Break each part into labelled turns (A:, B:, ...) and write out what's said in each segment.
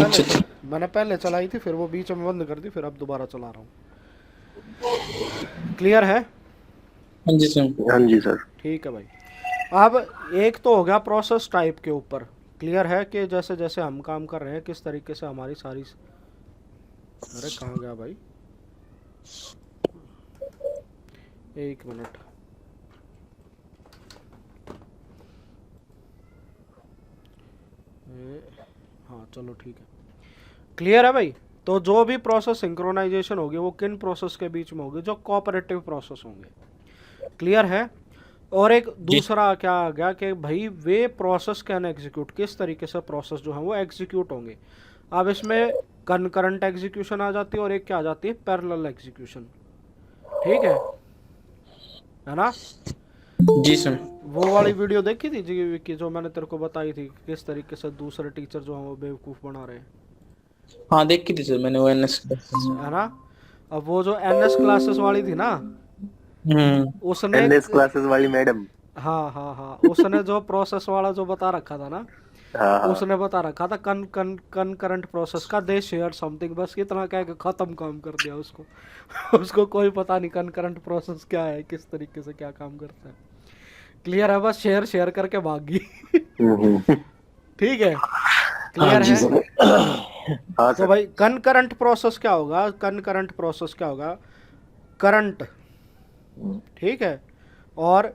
A: मैंने पहले चलाई थी, फिर वो बीच में बंद कर दी, फिर अब दोबारा चला रहा हूँ। क्लियर है?
B: हाँ जी सर।
C: हाँ जी सर।
A: ठीक है भाई। अब एक तो हो गया प्रोसेस टाइप के ऊपर। क्लियर है कि जैसे जैसे हम काम कर रहे हैं किस तरीके से हमारी सारी, अरे कहाँ गया भाई, एक मिनट। हाँ चलो ठीक है। क्लियर है भाई? तो जो भी प्रोसेस सिंक्रोनाइजेशन होगी वो किन प्रोसेस के बीच में होगी? जो कोऑपरेटिव प्रोसेस होंगे। क्लियर है? और एक
B: जी
A: दूसरा क्या आ गया कि भाई वे प्रोसेस कैन एग्जीक्यूट, किस तरीके से प्रोसेस जो है वो एग्जीक्यूट होंगे। अब इसमें कनकरंट एग्जीक्यूशन आ जाती है और एक क्या आ जाती है, पैरेलल एग्जीक्यूशन। ठीक है ना?
B: जी सर।
A: वो वाली वीडियो देखी थी जी की, जो मैंने तेरे को बताई थी किस तरीके से दूसरे टीचर जो है वो बेवकूफ़ बना रहे हैं,
B: हाँ देखी थी सर मैंने वो एनएस।
A: है ना? अब वो जो एनएस क्लासेस वाली थी ना,
B: हम्म।
A: उसने,
C: एनएस क्लासेस वाली मैडम।
A: हाँ हाँ हाँ, उसने जो प्रोसेस वाला जो बता रखा था ना,
C: हाँ हाँ।
A: उसने बता रखा था कन कन कनकरंट प्रोसेस का दे शेयर समथिंग, बस इतना कह के खत्म काम कर दिया उसको। उसको कोई पता नहीं कनकरंट प्रोसेस क्या है, किस तरीके से क्या काम करता है। क्लियर है? बस शेयर शेयर करके भाग गई।
C: हम्म।
A: ठीक है?
B: हाँ
A: क्लियर
B: जी
A: है?
B: सर।
C: हाँ
A: तो
C: सर।
A: भाई कनकरंट प्रोसेस क्या होगा? कनकरंट प्रोसेस क्या होगा? करंट, ठीक है, और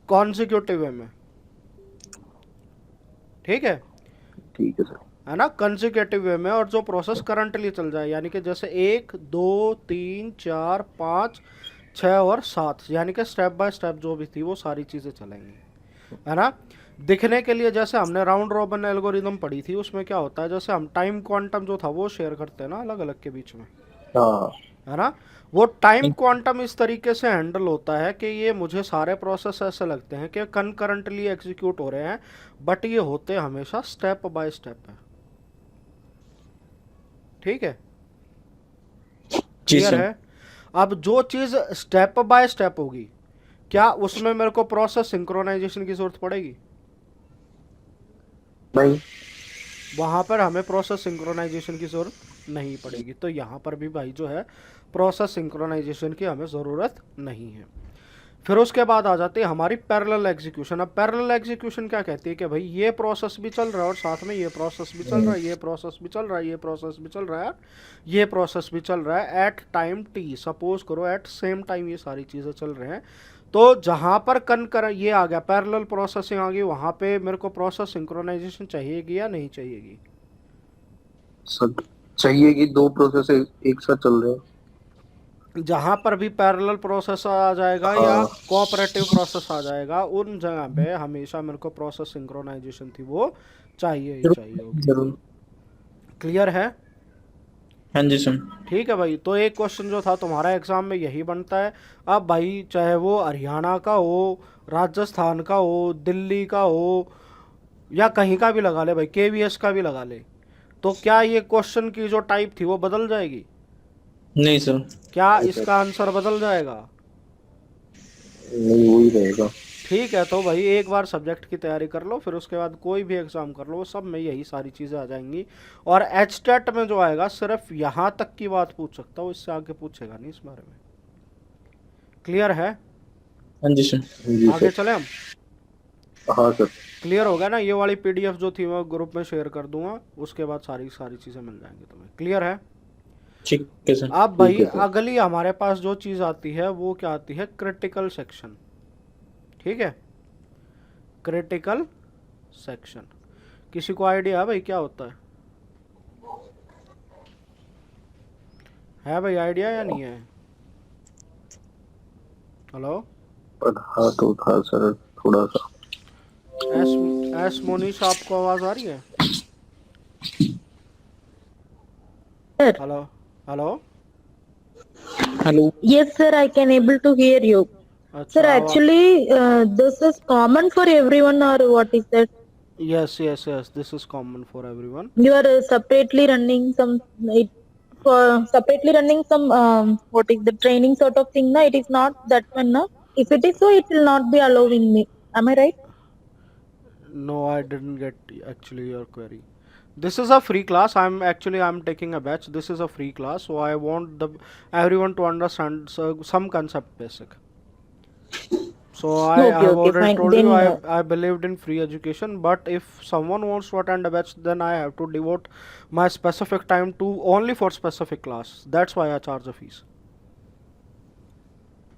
A: कॉन्जिक्यूटिव वे में, ठीक
C: ठीक है सर।
A: है ना, कंजिक्यूटिव वे में, और जो प्रोसेस करंटली चल जाए, यानी कि जैसे 1 2 3 4 5 6 और 7, यानी कि स्टेप बाय स्टेप जो भी थी वो सारी चीज़ें चलेंगी, है ना? दिखने के लिए जैसे हमने राउंड रॉबिन एल्गोरिदम पढ़ी थी, उसमें क्या होता है, जैसे हम टाइम क्वांटम जो था वो शेयर करते हैं ना अलग अलग के बीच में,
C: हाँ।
A: है ना? वो टाइम क्वांटम इस तरीके से हैंडल होता है कि ये मुझे सारे प्रोसेस ऐसे लगते हैं कि कनकरंटली एग्जीक्यूट हो रहे हैं, बट ये होते हमेशा स्टेप बाय स्टेप है। ठीक है?
B: जी
A: क्लियर
B: सर।
A: है? अब जो चीज़ स्टेप बाय स्टेप होगी, क्या उसमें मेरे को प्रोसेस सिंक्रोनाइजेशन की जरूरत पड़ेगी?
C: नहीं।
A: वहां पर हमें प्रोसेस सिंक्रोनाइजेशन की जरूरत नहीं पड़ेगी। तो यहाँ पर भी भाई जो है प्रोसेस सिंक्रोनाइजेशन की हमें ज़रूरत नहीं है। फिर उसके बाद आ जाती है हमारी पैरेलल एग्जीक्यूशन। अब पैरेलल एग्जीक्यूशन क्या कहती है कि भाई ये प्रोसेस भी चल रहा है और साथ में ये प्रोसेस भी चल रहा है, ये प्रोसेस भी चल रहा है, ये प्रोसेस भी चल रहा है, ये प्रोसेस भी चल रहा है एट टाइम टी। सपोज करो एट सेम टाइम ये सारी चीज़ें चल रहे हैं। तो जहाँ पर ये आ गया पैरेलल प्रोसेसिंग आ गई, वहाँ पे मेरे को प्रोसेस सिंक्रोनाइजेशन चाहिएगी या नहीं चाहिएगी?
C: सर चाहिए कि दो प्रोसेस एक साथ चल रहे हैं।
A: जहाँ पर भी पैरेलल प्रोसेस आ जाएगा या
C: हाँ।
A: कोऑपरेटिव प्रोसेस आ जाएगा, उन जगह पे हमेशा मेरे को प्रोसेस सिंक्रोनाइजेशन थी वो चाहिए ही चाहिए
B: जरूर
A: होगी।
B: जरूर।
A: क्लियर है?
B: हाँ जी सर।
A: ठीक है भाई। तो एक क्वेश्चन जो था तुम्हारा एग्जाम में यही बनता है। अब भाई चाहे वो हरियाणा का हो, राजस्थान का हो, दिल्ली का हो, या कहीं का भी लगा ले भाई, केवीएस का भी लगा ले, तो क्या ये क्वेश्चन की जो टाइप थी वो बदल जाएगी?
B: नहीं सर।
A: क्या
C: नहीं सर।
A: इसका आंसर बदल जाएगा?
C: नहीं वही रहेगा।
A: ठीक है। तो भाई एक बार सब्जेक्ट की तैयारी कर लो, फिर उसके बाद कोई भी एग्ज़ाम कर लो, वो सब में यही सारी चीज़ें आ जाएंगी। और एच टेट में जो आएगा सिर्फ यहाँ तक की बात पूछ सकता हूँ, इससे आगे पूछेगा नहीं इस बारे में। क्लियर है?
B: हाँ जी सर।
C: जी
A: आगे
C: सर।
A: चले हम।
C: हाँ सर।
A: क्लियर हो गया ना? ये वाली पीडीएफ जो थी मैं ग्रुप में शेयर कर दूंगा, उसके बाद सारी सारी चीज़ें मिल जाएंगी तुम्हें। क्लियर है?
B: ठीक है सर।
A: अब
C: ठीक
A: भाई
C: है सर।
A: अगली हमारे पास जो चीज़ आती है वो क्या आती है, क्रिटिकल सेक्शन। ठीक है? क्रिटिकल सेक्शन, किसी को आइडिया है भाई क्या होता है भाई आइडिया या नहीं है? हेलो?
C: पर हाँ तो था सर थोड़ा सा।
A: एस एस मोनीश, आपको आवाज़ आ रही है?
D: Sir.
A: Hello? Hello?
B: Hello.
D: Yes, sir, I can able to hear you. Sir,
A: अच्छा आवा
D: actually, this is common for everyone or what is that?
A: Yes yes yes, this is common for everyone.
D: You are separately running some, it, for separately running some, what is the training sort of thing, na? It is not that one, na? If it is so, it will not be allowing me. Am I right?
A: No I didn't get actually your query. This is a free class. I'm taking a batch. This is a free class, so I want everyone to understand some concept basic. So I
D: Okay,
A: have
D: okay,
A: already
D: fine.
A: told you
D: Then
A: I believed in free education, but if someone wants to attend a batch, then I have to devote my specific time to only for specific class. That's why I charge a fees.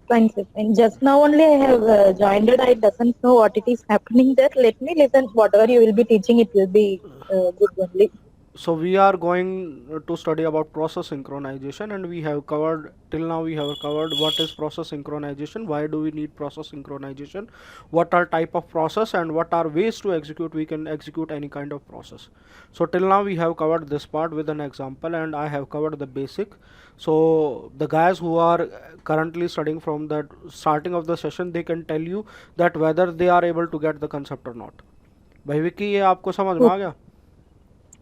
D: fine, sir. And just now only I have joined it. I doesn't know what it is happening there. Let me listen. Whatever you will be teaching, it will be good only.
A: So we are going to study about process synchronization, and we have covered till now we have covered what is process synchronization, why do we need process synchronization, what are type of process, and what are ways to execute. We can execute any kind of process. So till now we have covered this part with an example, and I have covered the basic. So the guys who are currently studying from that starting of the session, they can tell you that whether they are able to get the concept or not. भाई विक्की, ये आपको समझ में आ गया?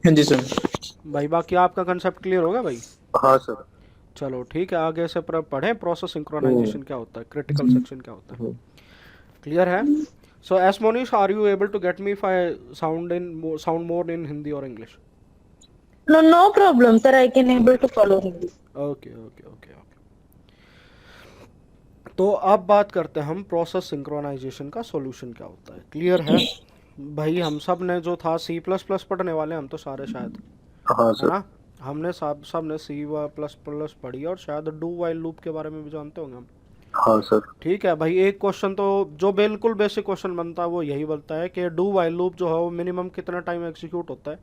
B: हाँ जी sir.
A: भाई बाकी आपका कंसेप्ट क्लियर हो गया भाई?
C: हाँ सर।
A: चलो ठीक है, आगे से पढ़ें प्रोसेस सिंक्रोनाइजेशन क्या होता है, क्रिटिकल सेक्शन क्या होता है, क्लियर है? So yes Monish, are you able to get me if I sound more in Hindi और English?
D: No, no problem, sir. I can able to follow Hindi.
A: Okay okay okay okay. तो अब बात करते हैं हम प्रोसेस सिंक्रोनाइजेशन का solution क्या होता है, क्लियर है? भाई हम सब ने जो था C++ पढ़ने वाले हम तो सारे शायद,
C: हाँ
A: है
C: सर।
A: ना? हमने सब ने C++ पढ़ी और शायद डू वाइल लूप के बारे में भी जानते होंगे हम।
C: हाँ सर।
A: ठीक है भाई, एक क्वेश्चन तो जो बिल्कुल बेसिक क्वेश्चन बनता है वो यही बनता है कि डू वाइल लूप जो है वो मिनिमम कितना टाइम एग्जीक्यूट होता है?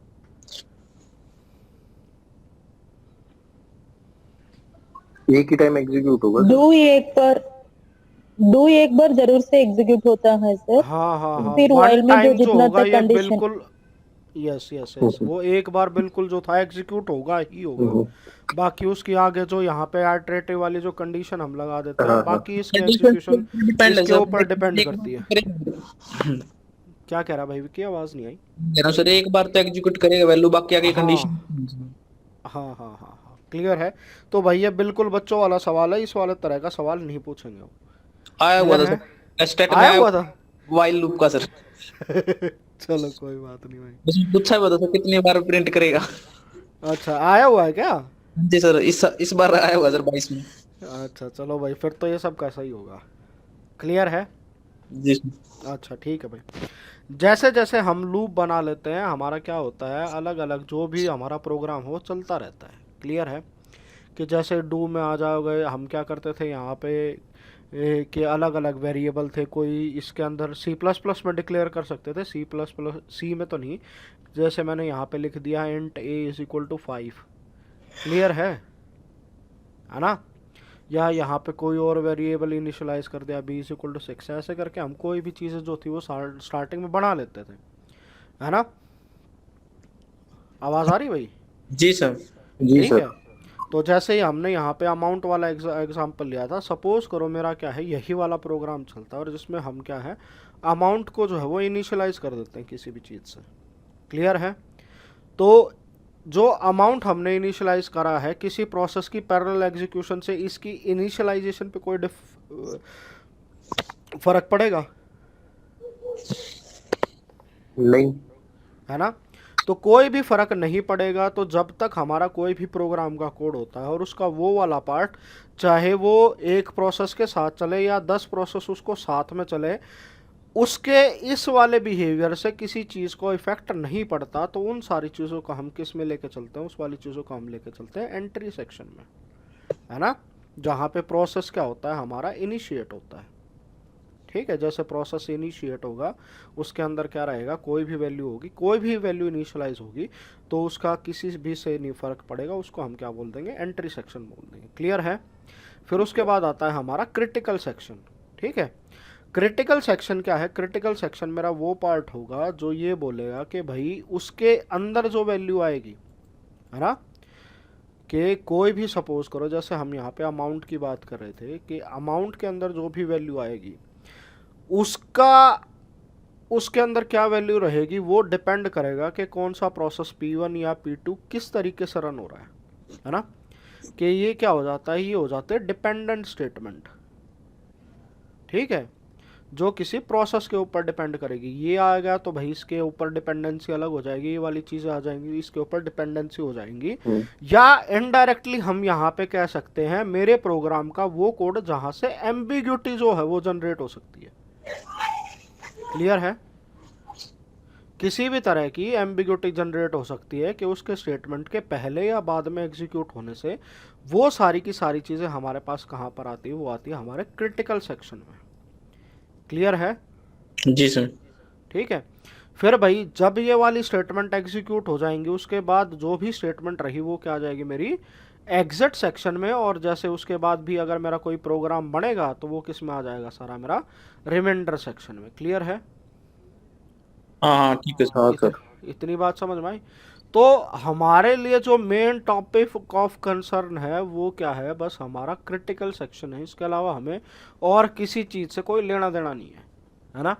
C: एक ही टाइम एग्जीक्यूट होगा सर।
D: डू एक बार जरूर से एग्जीक्यूट होता है सर।
A: हाँ हाँ हाँ,
D: फिर
A: वन
D: while में जो
A: टाइम जो
D: जितना
A: होगा
D: तक
A: ये
D: कंडीशन
A: बिल्कुल, यस यस यस, वो एक बार बिल्कुल जो था एग्जीक्यूट होगा ही होगा। बाकी उसकी आगे जो यहाँ पे आइटरेटिव वाली जो कंडीशन हम लगा देते हैं, बाकी इसके एग्जीक्यूशन इसके ऊपर डिपेंड करती है। क्या कह रहा भाई विक्की, आवाज नहीं आई?
B: कह रहा हूं सर, एक बार तो एग्जीक्यूट करेगा वैल्यू, बाकी आगे कंडीशन।
A: हाँ हाँ हाँ हाँ, क्लियर है? तो भाई ये बिल्कुल बच्चों वाला सवाल है, इस वाले तरह का सवाल नहीं पूछेंगे वो।
B: आया हुआ था
A: क्लियर
B: सर, स्टेट में
A: आया हुआ था?
B: वाइल लूप का सर।
A: चलो कोई बात नहीं भाई।
B: उसमें पूछा हुआ था सर कितनी बार प्रिंट करेगा।
A: अच्छा, आया हुआ है क्या?
B: जी सर, इस बार आया हुआ सर 22 में।
A: अच्छा चलो भाई, फिर तो ये सब कैसा ही होगा, क्लियर है?
B: जी सर।
A: अच्छा ठीक है भाई। जैसे जैसे हम लूप बना लेते हैं, हमारा क्या होता है, अलग अलग जो भी हमारा प्रोग्राम हो चलता रहता है, क्लियर है? कि जैसे डू में आ जाओगे, हम क्या करते थे यहाँ पे कि अलग अलग वेरिएबल थे, कोई इसके अंदर C++ में डिक्लेयर कर सकते थे, C में तो नहीं। जैसे मैंने यहाँ पे लिख दिया इंट a = 5, क्लियर है ना? या यहाँ पे कोई और वेरिएबल इनिशियलाइज कर दिया b = 6, ऐसे करके हम कोई भी चीज़ें जो थी वो स्टार्टिंग में बना लेते थे, है ना? आवाज़ आ रही भाई?
B: जी सर।
C: जी
A: ठीक
C: सर।
A: है। तो जैसे ही हमने यहाँ पे अमाउंट वाला एग्जांपल लिया था, सपोज करो मेरा क्या है, यही वाला प्रोग्राम चलता है और जिसमें हम क्या है, अमाउंट को जो है वो इनिशियलाइज कर देते हैं किसी भी चीज़ से, क्लियर है? तो जो अमाउंट हमने इनिशियलाइज करा है किसी प्रोसेस की पैरेलल एग्जीक्यूशन से, इसकी इनिशियलाइजेशन पे कोई फर्क पड़ेगा?
C: नहीं।
A: है ना? तो कोई भी फर्क नहीं पड़ेगा। तो जब तक हमारा कोई भी प्रोग्राम का कोड होता है और उसका वो वाला पार्ट, चाहे वो एक प्रोसेस के साथ चले या 10 प्रोसेस उसको साथ में चले, उसके इस वाले बिहेवियर से किसी चीज़ को इफेक्ट नहीं पड़ता, तो उन सारी चीज़ों को हम किस में लेके चलते हैं, उस वाली चीज़ों को हम लेके चलते हैं एंट्री सेक्शन में, है ना? जहाँ पे प्रोसेस क्या होता है, हमारा इनिशिएट होता है, ठीक है? जैसे प्रोसेस इनिशिएट होगा, उसके अंदर क्या रहेगा, कोई भी वैल्यू होगी, कोई भी वैल्यू इनिशियलाइज होगी, तो उसका किसी भी से नहीं फर्क पड़ेगा, उसको हम क्या बोल देंगे, एंट्री सेक्शन बोल देंगे, क्लियर है? फिर उसके बाद आता है हमारा क्रिटिकल सेक्शन, ठीक है? क्रिटिकल सेक्शन क्या है? क्रिटिकल सेक्शन मेरा वो पार्ट होगा जो ये बोलेगा कि भाई उसके अंदर जो वैल्यू आएगी, है ना, कि कोई भी सपोज करो, जैसे हम यहाँ पे अमाउंट की बात कर रहे थे, कि अमाउंट के अंदर जो भी वैल्यू आएगी उसके अंदर क्या वैल्यू रहेगी, वो डिपेंड करेगा कि कौन सा प्रोसेस P1 या P2 किस तरीके से रन हो रहा है ना? कि ये क्या हो जाता है, ये हो जाते हैं डिपेंडेंट स्टेटमेंट, ठीक है? जो किसी प्रोसेस के ऊपर डिपेंड करेगी। ये आ गया तो भाई इसके ऊपर डिपेंडेंसी अलग हो जाएगी, ये वाली चीज़ें आ जाएंगी, इसके ऊपर डिपेंडेंसी हो जाएंगी। या इनडायरेक्टली हम यहाँ पे कह सकते हैं मेरे प्रोग्राम का वो कोड जहाँ से एम्बिग्यूटी जो है वो जनरेट हो सकती है। क्लियर है? किसी भी तरह की एम्बिग्यूटी जनरेट हो सकती है कि उसके स्टेटमेंट के पहले या बाद में एग्जीक्यूट होने से वो सारी की सारी चीज़ें हमारे पास कहाँ पर आती है, वो आती है हमारे क्रिटिकल सेक्शन में। क्लियर है?
B: जी सर।
A: ठीक है। फिर भाई जब ये वाली स्टेटमेंट एग्जीक्यूट हो जाएंगी उसके बाद जो भी स्टेटमेंट रही वो क्या आ जाएगी मेरी एग्जिट सेक्शन में, और जैसे उसके बाद भी अगर मेरा कोई प्रोग्राम बनेगा तो वो किस में आ जाएगा, सारा मेरा रिमाइंडर सेक्शन में। क्लियर है?
B: हाँ ठीक है
C: हाँ सर।
A: इतनी बात समझ में आई? तो हमारे लिए जो मेन टॉपिक ऑफ कंसर्न है वो क्या है, बस हमारा क्रिटिकल सेक्शन है। इसके अलावा हमें और किसी चीज़ से कोई लेना देना नहीं है ना?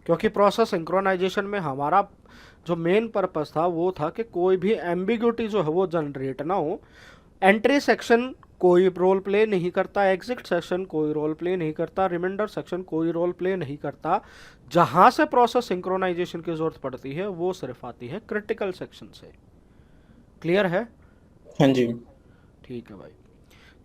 A: क्योंकि प्रोसेस सिंक्रोनाइजेशन में हमारा जो मेन पर्पस था वो था कि कोई भी एम्बिग्यूटी जो है वो जनरेट ना हो। एंट्री सेक्शन कोई रोल प्ले नहीं करता, एग्जिट सेक्शन कोई रोल प्ले नहीं करता, रिमाइंडर सेक्शन कोई रोल प्ले नहीं करता। जहां से प्रोसेस सिंक्रोनाइजेशन की जरूरत पड़ती है वो सिर्फ आती है क्रिटिकल सेक्शन से। क्लियर है?
B: हाँ जी।
A: ठीक है भाई।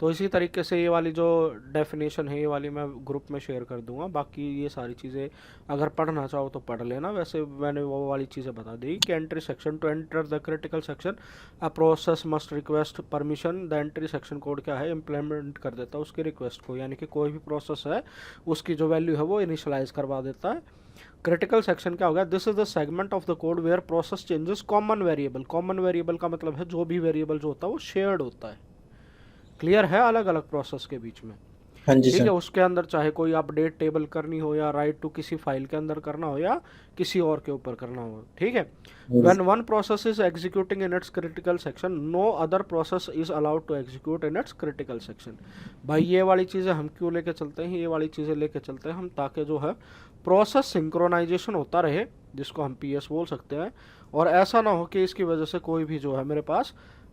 A: तो इसी तरीके से ये वाली जो डेफिनेशन है ये वाली मैं ग्रुप में शेयर कर दूंगा। बाकी ये सारी चीज़ें अगर पढ़ना चाहो तो पढ़ लेना। वैसे मैंने वो वाली चीज़ें बता दी कि entry section two enter the critical section a process must request permission. The entry section code क्या है, इम्प्लीमेंट कर देता है उसकी रिक्वेस्ट को, यानी कि कोई भी प्रोसेस है उसकी जो वैल्यू है वो इनिशियलाइज करवा देता है। क्रिटिकल सेक्शन क्या होगा, this is the segment of the code where process changes common variable. Common variable का मतलब है जो भी वेरिएबल जो होता है वो शेयर्ड होता है। क्लियर है? अलग अलग प्रोसेस के बीच में।
B: हाँ जी
A: ठीक है।
B: सर।
A: उसके अंदर चाहे कोई अपडेट टेबल करनी हो या राइट टू किसी फाइल के अंदर करना हो या किसी और के ऊपर करना हो। ठीक है। When one process is executing in its critical section no other process is allowed to execute in its critical section. भाई ये वाली चीज़ें हम क्यों लेके चलते हैं, ये वाली चीज़ें लेके चलते हैं हम ताकि जो है प्रोसेस सिंक्रोनाइजेशन होता रहे, जिसको हम PS बोल सकते हैं, और ऐसा ना हो कि इसकी वजह से कोई भी जो है मेरे पास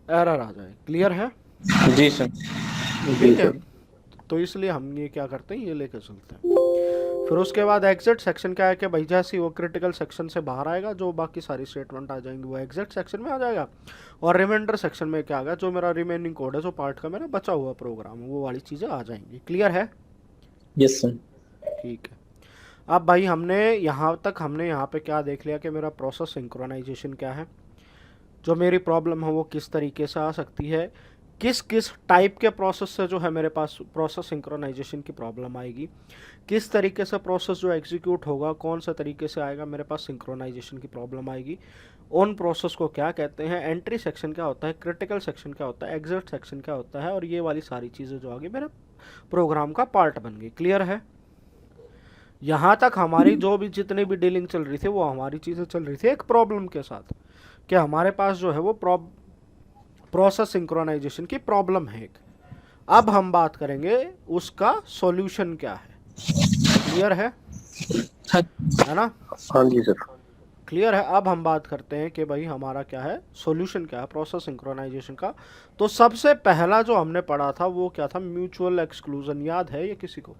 A: एरर आ जाए। क्लियर है?
B: जी सर।
A: ठीक है। तो इसलिए हम ये क्या करते हैं, ये लेके चलते हैं। फिर उसके बाद एग्जिट सेक्शन क्या है कि भाई जैसे ही वो क्रिटिकल सेक्शन से बाहर आएगा जो बाकी सारी स्टेटमेंट आ जाएंगी वो एग्जिट सेक्शन में आ जाएगा, और रिमाइंडर सेक्शन में क्या आएगा, जो मेरा रिमेनिंग कोड है, जो पार्ट का मेरा बचा हुआ प्रोग्राम है, वो वाली चीज़ें आ जाएंगी। क्लियर है?
B: Yes sir.
A: ठीक है। अब भाई हमने यहाँ पे क्या देख लिया कि मेरा प्रोसेस सिंक्रोनाइजेशन क्या है, जो मेरी प्रॉब्लम है वो किस तरीके से आ सकती है, किस किस टाइप के प्रोसेस से जो है मेरे पास प्रोसेस सिंक्रोनाइजेशन की प्रॉब्लम आएगी, किस तरीके से प्रोसेस जो एग्जीक्यूट होगा कौन सा तरीके से आएगा मेरे पास सिंक्रोनाइजेशन की प्रॉब्लम आएगी, उन प्रोसेस को क्या कहते हैं, एंट्री सेक्शन क्या होता है, क्रिटिकल सेक्शन क्या होता है, एग्जिट सेक्शन क्या होता है, और ये वाली सारी चीज़ें जो आगे मेरे प्रोग्राम का पार्ट बन गई। क्लियर है? यहाँ तक हमारी जो भी जितनी भी डीलिंग चल रही थी वो हमारी चीज़ें चल रही थी एक प्रॉब्लम के साथ, कि हमारे पास जो है वो प्रोसेस सिंक्रोनाइजेशन की प्रॉब्लम है एक। अब हम बात करेंगे उसका सॉल्यूशन क्या है। क्लियर है ना?
C: हाँ जी सर।
A: क्लियर है। अब हम बात करते हैं कि भाई हमारा क्या है सॉल्यूशन, क्या है प्रोसेस सिंक्रोनाइजेशन का। तो सबसे पहला जो हमने पढ़ा था वो क्या था, म्यूचुअल एक्सक्लूजन। याद है ये किसी को?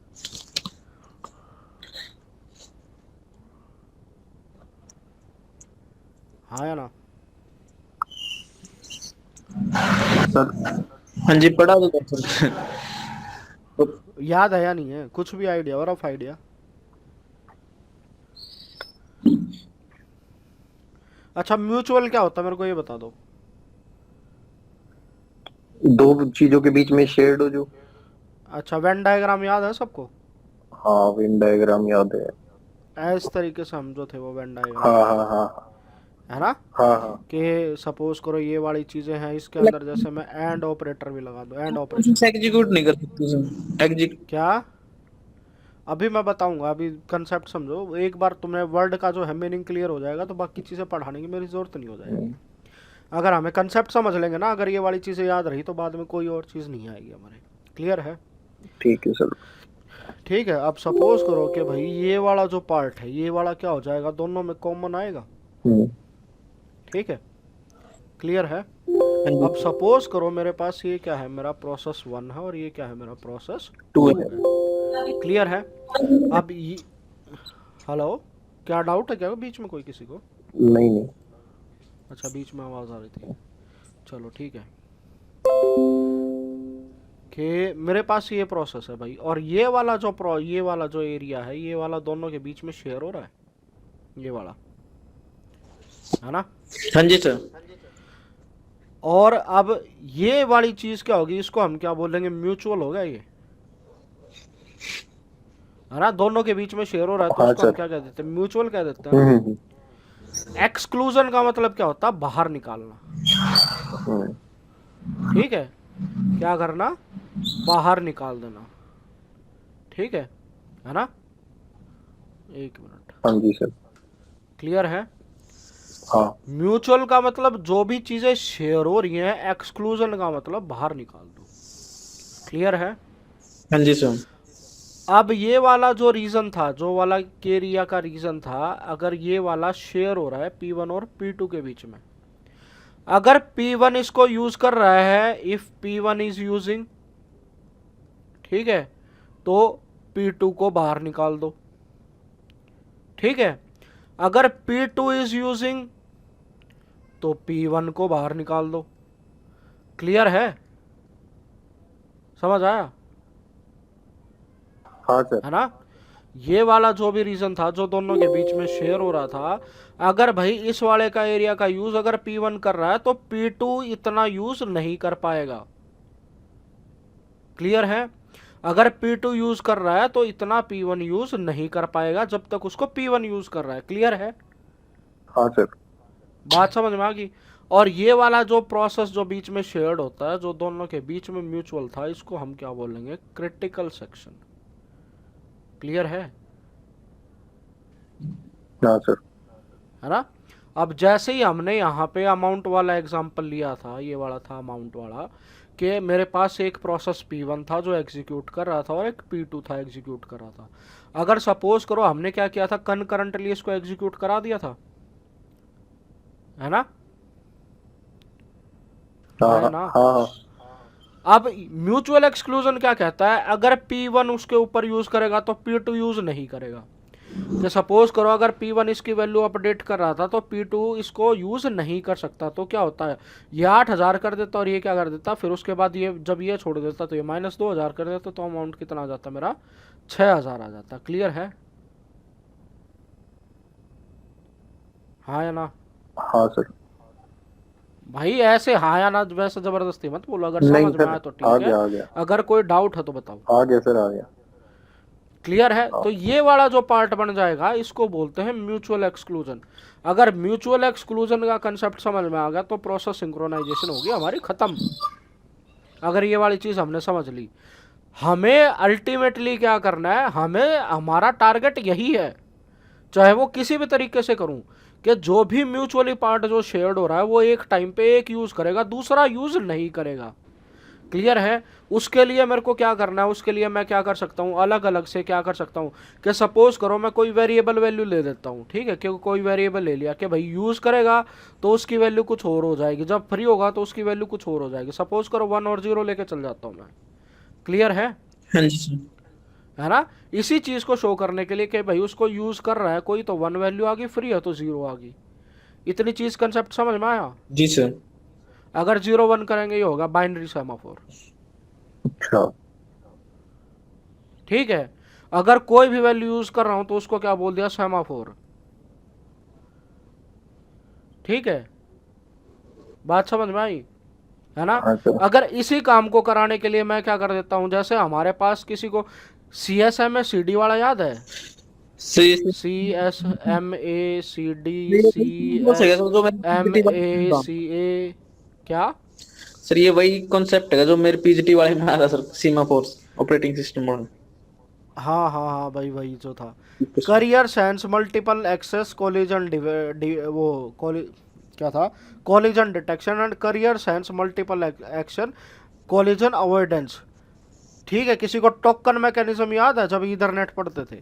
A: हाँ या ना?
C: सर
B: हाँ जी पढ़ा तो था सर।
A: याद है या नहीं है? कुछ भी आइडिया और ऑफ आइडिया? अच्छा, म्यूचुअल क्या होता है मेरे को ये बता दो।
C: दो चीजों के बीच में शेयर्ड हो जो।
A: अच्छा, वेन डायग्राम याद है सबको?
C: हाँ वेन डायग्राम याद है।
A: इस तरीके से हम जो थे वो वेन
C: हाँ
A: डायग्राम
C: हाँ हाँ
A: है ना,
C: हाँ हाँ।
A: कि सपोज करो ये वाली चीजें हैं, इसके अंदर जैसे मैं एंड ऑपरेटर भी लगा दूं, एंड ऑपरेटर
B: एग्जीक्यूट नहीं कर सकते सर। एग्जीक्यूट
A: क्या, अभी मैं बताऊंगा, अभी कंसेप्ट समझो। एक बार तुम्हें वर्ड का जो है मीनिंग क्लियर हो जाएगा तो बाकी चीजें पढ़ाने की मेरी जरूरत नहीं हो जाएगी। अगर हमें कंसेप्ट समझ लेंगे ना, अगर ये वाली चीजें याद रही तो बाद में कोई और चीज नहीं आएगी हमारे। क्लियर है?
C: ठीक है सर।
A: ठीक है। अब सपोज करो कि भाई ये वाला जो पार्ट है ये वाला क्या हो जाएगा, दोनों में कॉमन आएगा। ठीक है, क्लियर है? अब सपोज करो मेरे पास ये क्या है, मेरा प्रोसेस 1 है और ये क्या है, मेरा प्रोसेस 2 है। क्लियर है? हेलो, क्या डाउट है क्या बीच में कोई किसी को?
C: नहीं नहीं।
A: अच्छा, बीच में आवाज आ रही थी। चलो ठीक है कि मेरे पास ये प्रोसेस है भाई, और ये वाला जो एरिया है, ये वाला दोनों के बीच में शेयर हो रहा है, ये वाला, है ना?
B: हाँ जी सर।
A: और अब ये वाली चीज क्या होगी, इसको हम क्या बोलेंगे, म्यूचुअल होगा ये, है ना? दोनों के बीच में शेयर हो रहा है तो
C: हाँ
A: उसको हम
C: सर।
A: क्या कह देते हैं, म्यूचुअल कह देते हैं।
C: हम्म।
A: एक्सक्लूजन का मतलब क्या होता है, बाहर निकालना।
C: हम्म।
A: ठीक है, क्या करना, बाहर निकाल देना। ठीक है ना? एक मिनट,
C: हाँ जी सर।
A: क्लियर है?
C: हाँ।
A: म्यूचुअल का मतलब जो भी चीजें शेयर हो रही हैं, एक्सक्लूजन का मतलब बाहर निकाल दो। क्लियर है?
B: हाँ जी सर।
A: अब ये वाला जो रीजन था, जो वाला केरिया का रीजन था, अगर ये वाला शेयर हो रहा है P1 और P2 के बीच में, अगर P1 इसको यूज कर रहा है, इफ P1 इज यूजिंग, ठीक है, तो P2 को बाहर निकाल दो। ठीक है, अगर P2 इज यूजिंग तो P1 को बाहर निकाल दो। क्लियर है? समझ आया?
C: हाँ सर।
A: है ना? ये वाला जो भी रीजन था, जो दोनों के बीच में शेयर हो रहा था, अगर भाई इस वाले का एरिया का यूज अगर P1 कर रहा है तो P2 इतना यूज नहीं कर पाएगा। क्लियर है? अगर P2 यूज कर रहा है तो इतना P1 यूज नहीं कर पाएगा जब तक उसको P1 यूज कर रहा है। क्लियर है?
C: हाँ सर।
A: बात समझ में आ गई? और ये वाला जो प्रोसेस जो बीच में शेयर्ड होता है, जो दोनों के बीच में म्यूचुअल था, इसको हम क्या बोलेंगे, क्रिटिकल सेक्शन। क्लियर है?
C: हाँ सर।
A: है ना? अब जैसे ही हमने यहाँ पे अमाउंट वाला एग्जांपल लिया था, ये वाला था अमाउंट वाला, कि मेरे पास एक प्रोसेस P1 था जो एग्जीक्यूट कर रहा था और एक P2 था एग्जीक्यूट कर रहा था। अगर सपोज करो हमने क्या किया था, कनकरेंटली इसको एग्जीक्यूट करा दिया था, है ना?
C: हाँ
A: है ना?
C: हाँ हाँ।
A: अब म्यूचुअल एक्सक्लूजन क्या कहता है, अगर P1 उसके ऊपर यूज करेगा तो P2 यूज नहीं करेगा। कि सपोज करो अगर P1 इसकी वैल्यू अपडेट कर रहा था तो P2 इसको यूज नहीं कर सकता, तो क्या होता है, ये 8000 कर देता और ये क्या कर देता, फिर उसके बाद ये जब ये छोड़ देता तो ये -2000 कर देता, तो अमाउंट कितना आ जाता मेरा, 6000 आ जाता। क्लियर है? हाँ या ना?
C: हाँ सर।
A: भाई ऐसे हाँ या ना वैसे जबरदस्ती मत बोलो, अगर
C: नहीं
A: समझ में
C: सर,
A: आया तो
C: आ
A: ठीक है,
C: गया आ गया
A: अगर कोई डाउट है तो बताओ।
C: आ गया सर, आ गया।
A: क्लियर है? तो ये वाला जो पार्ट बन जाएगा इसको बोलते हैं म्यूचुअल एक्सक्लूजन। अगर म्यूचुअल एक्सक्लूजन का कंसेप्ट समझ में आ गया तो प्रोसेस सिंक्रोनाइजेशन होगी हमारी खत्म। अगर ये वाली चीज हमने समझ ली, हमें अल्टीमेटली क्या करना है, हमें हमारा टारगेट यही है, चाहे वो किसी भी तरीके से करूं, कि जो भी म्यूचुअली पार्ट जो शेयर्ड हो रहा है वो एक टाइम पे एक यूज करेगा, दूसरा यूज नहीं करेगा। क्लियर है? उसके लिए मेरे को क्या करना है, उसके लिए मैं क्या कर सकता हूँ, अलग अलग से क्या कर सकता हूँ, कि सपोज करो मैं कोई वेरिएबल वैल्यू ले देता हूँ। ठीक है, क्योंकि कोई वेरिएबल ले लिया कि भाई यूज करेगा तो उसकी वैल्यू कुछ और हो जाएगी, जब फ्री होगा तो उसकी वैल्यू कुछ और हो जाएगी। सपोज करो 1 और 0 लेके चल जाता हूँ मैं। क्लियर है?
B: हाँ जी सर।
A: है ना? इसी चीज को शो करने के लिए कि भाई उसको यूज कर रहा है कोई तो 1 वैल्यू आ गई, फ्री है तो 0 आ गई। इतनी चीज कंसेप्ट समझ में आया?
B: जी सर।
A: अगर 0 1 करेंगे ये होगा बाइनरी सेमाफोर।
C: अच्छा।
A: ठीक है, अगर कोई भी वैल्यू यूज कर रहा हूं तो उसको क्या बोल दिया, सेमाफोर। ठीक है, बात समझ में आई? है ना?
C: हाँ सर।
A: अगर इसी काम को कराने के लिए मैं क्या कर देता हूं, जैसे हमारे पास किसी को CSMACD वाला याद है, CSMACD क्या?
B: सर ये वही कॉन्सेप्ट है जो मेरे पीजीटी वाले में आया था सर, सीमा फोर्स ऑपरेटिंग सिस्टम मॉडल।
A: हाँ हाँ हाँ भाई, वही जो था, carrier sense multiple access collision क्या था, collision detection and carrier sense multiple action collision avoidance. ठीक है, किसी को टोकन मैकेनिज्म याद है जब ईथरनेट पढ़ते थे?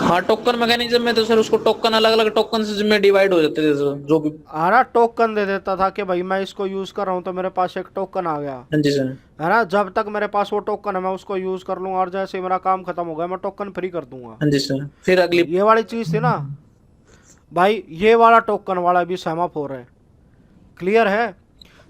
B: हाँ टोकन मैकेनिज्म में तो सर उसको टोकन अलग अलग टोकन में डिवाइड हो जाते थे सर, जो भी।
A: है ना, टोकन दे देता था कि भाई मैं इसको यूज कर रहा हूँ तो मेरे पास एक टोकन आ गया,
B: हाँ जी सर।
A: है ना। जब तक मेरे पास वो टोकन है मैं उसको यूज कर लूंगा, और जैसे ही मेरा काम खत्म हो गया मैं टोकन फ्री कर दूंगा।
B: हाँ जी सर, फिर अगली।
A: ये वाली चीज थी ना भाई। ये वाला टोकन वाला भी सेमाफोर है। क्लियर है।